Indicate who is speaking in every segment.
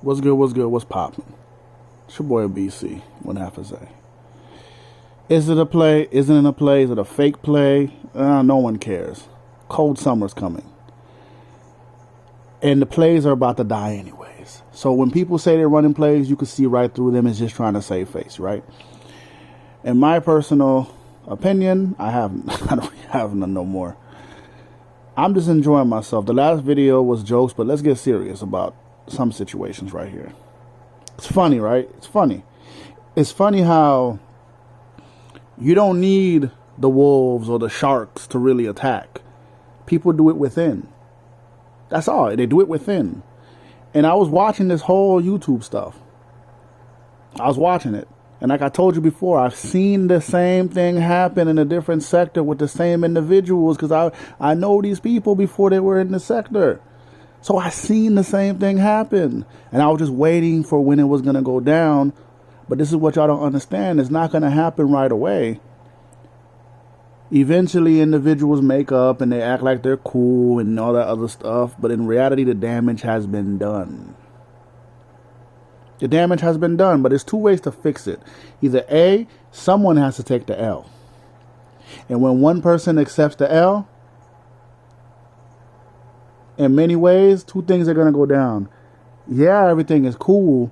Speaker 1: What's good? What's good? What's poppin'? It's your boy BC. What have to say? Is it a play? Isn't it a play? Is it a fake play? No one cares. Cold summer's coming. And the plays are about to die anyways. So when people say they're running plays, you can see right through them. It's just trying to save face, right? In my personal opinion, I don't have none no more. I'm just enjoying myself. The last video was jokes, but let's get serious about some situations right here. It's funny, right? It's funny. It's funny how you don't need the wolves or the sharks to really attack. People do it within. That's all. They do it within. And I was watching this whole YouTube stuff. I was watching it. And like I told you before, I've seen the same thing happen in a different sector with the same individuals because I know these people before they were in the sector. So I seen the same thing happen. And I was just waiting for when it was going to go down. But this is what y'all don't understand. It's not going to happen right away. Eventually, individuals make up and they act like they're cool and all that other stuff. But in reality, the damage has been done. The damage has been done, but there's two ways to fix it. Either A, someone has to take the L. And when one person accepts the L, in many ways, two things are going to go down. Yeah, everything is cool,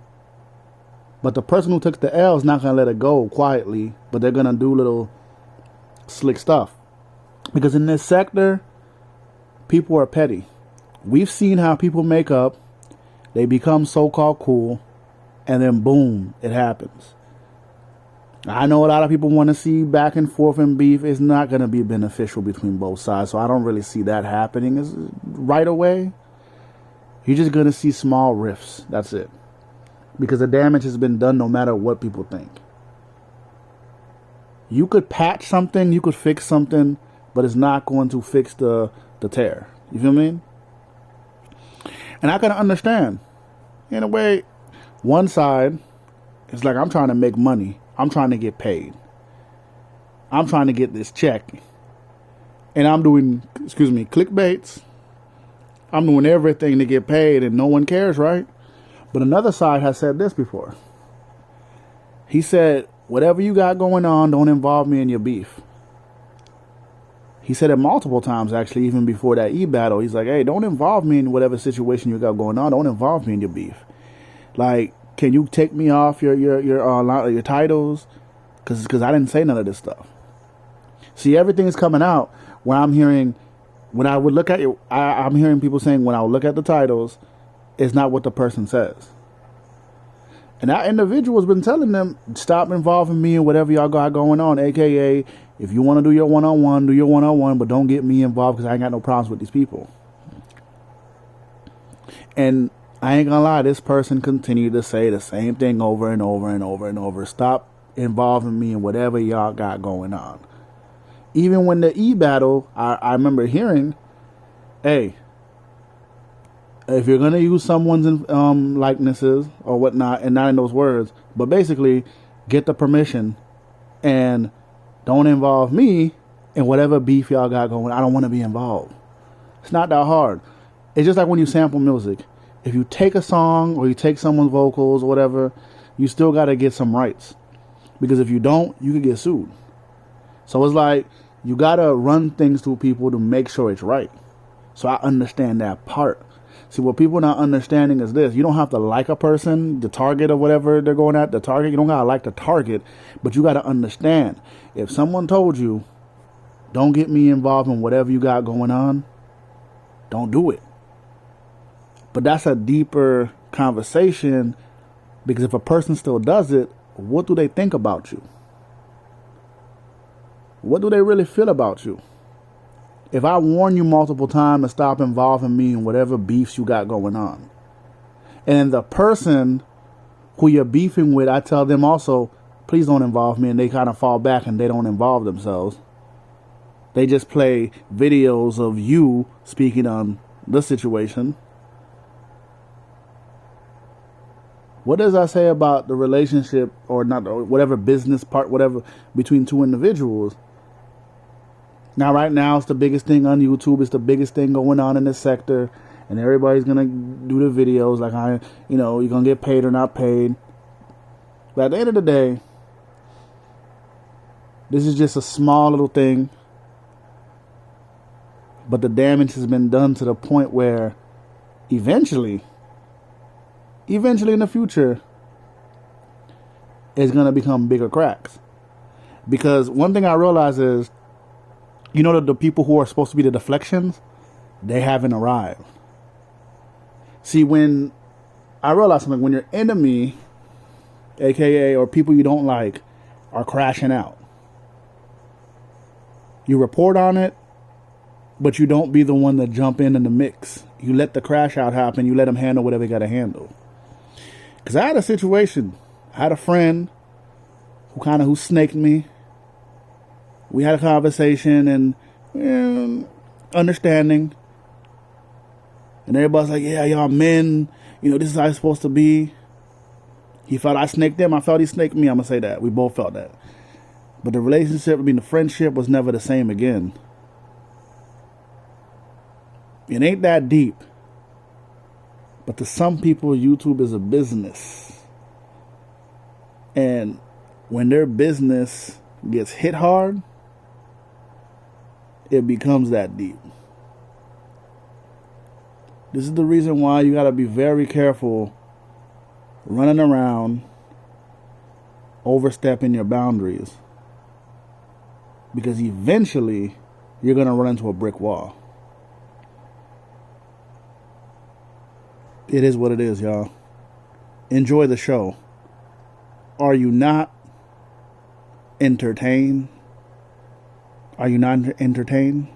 Speaker 1: but the person who took the L is not going to let it go quietly, but they're going to do little slick stuff. Because in this sector, people are petty. We've seen how people make up, they become so-called cool, and then boom, it happens. I know a lot of people want to see back and forth and beef. It's not going to be beneficial between both sides, so I don't really see that happening right away. You're just going to see small rifts. That's it. Because the damage has been done no matter what people think. You could patch something, you could fix something, but it's not going to fix the tear. You feel me? And I can understand. In a way, one side is like, I'm trying to make money. I'm trying to get paid. I'm trying to get this check. And I'm doing, clickbaits. I'm doing everything to get paid and no one cares, right? But another side has said this before. He said, whatever you got going on, don't involve me in your beef. He said it multiple times, actually, even before that e-battle. He's like, hey, don't involve me in whatever situation you got going on. Don't involve me in your beef. Like, can you take me off your titles? Because I didn't say none of this stuff. See, everything's coming out where I'm hearing, when I would look at it, I'm hearing people saying when I would look at the titles, it's not what the person says. And that individual has been telling them, stop involving me in whatever y'all got going on. AKA, if you want to do your one-on-one, do your one-on-one, but don't get me involved because I ain't got no problems with these people. And I ain't gonna lie, this person continued to say the same thing over and over and over and over. Stop involving me in whatever y'all got going on. Even when the e-battle, I remember hearing, hey, if you're gonna use someone's likenesses or whatnot, and not in those words, but basically get the permission and don't involve me in whatever beef y'all got going. I don't want to be involved. It's not that hard. It's just like when you sample music. If you take a song or you take someone's vocals or whatever, you still got to get some rights. Because if you don't, you could get sued. So it's like, you got to run things through people to make sure it's right. So I understand that part. See, what people are not understanding is this. You don't have to like a person, the target or whatever they're going at, the target. You don't got to like the target, but you got to understand. If someone told you, don't get me involved in whatever you got going on, don't do it. But that's a deeper conversation, because if a person still does it, what do they think about you? What do they really feel about you? If I warn you multiple times to stop involving me in whatever beefs you got going on, and the person who you're beefing with, I tell them also, please don't involve me, and they kind of fall back and they don't involve themselves. They just play videos of you speaking on the situation. What does that say about the relationship or not, or whatever business part, whatever, between two individuals? Now, right now, it's the biggest thing on YouTube. It's the biggest thing going on in this sector. and everybody's gonna do the videos like you're gonna get paid or not paid. But at the end of the day, this is just a small little thing, but the damage has been done to the point where eventually in the future, it's gonna become bigger cracks. Because one thing I realize is, that the people who are supposed to be the deflections, they haven't arrived. See, when I realize something, when your enemy, aka, or people you don't like, are crashing out, you report on it, but you don't be the one to jump in the mix. You let the crash out happen. You let them handle whatever they got to handle. Because I had a situation. I had a friend who snaked me. We had a conversation and understanding. And everybody's like, yeah, y'all men, this is how it's supposed to be. He felt I snaked him. I felt he snaked me. I'm going to say that. We both felt that. But the relationship, the friendship was never the same again. It ain't that deep. But to some people, YouTube is a business. And when their business gets hit hard, it becomes that deep. This is the reason why you got to be very careful running around, overstepping your boundaries. Because eventually, you're going to run into a brick wall. It is what it is, y'all. Enjoy the show. Are you not entertained? Are you not entertained?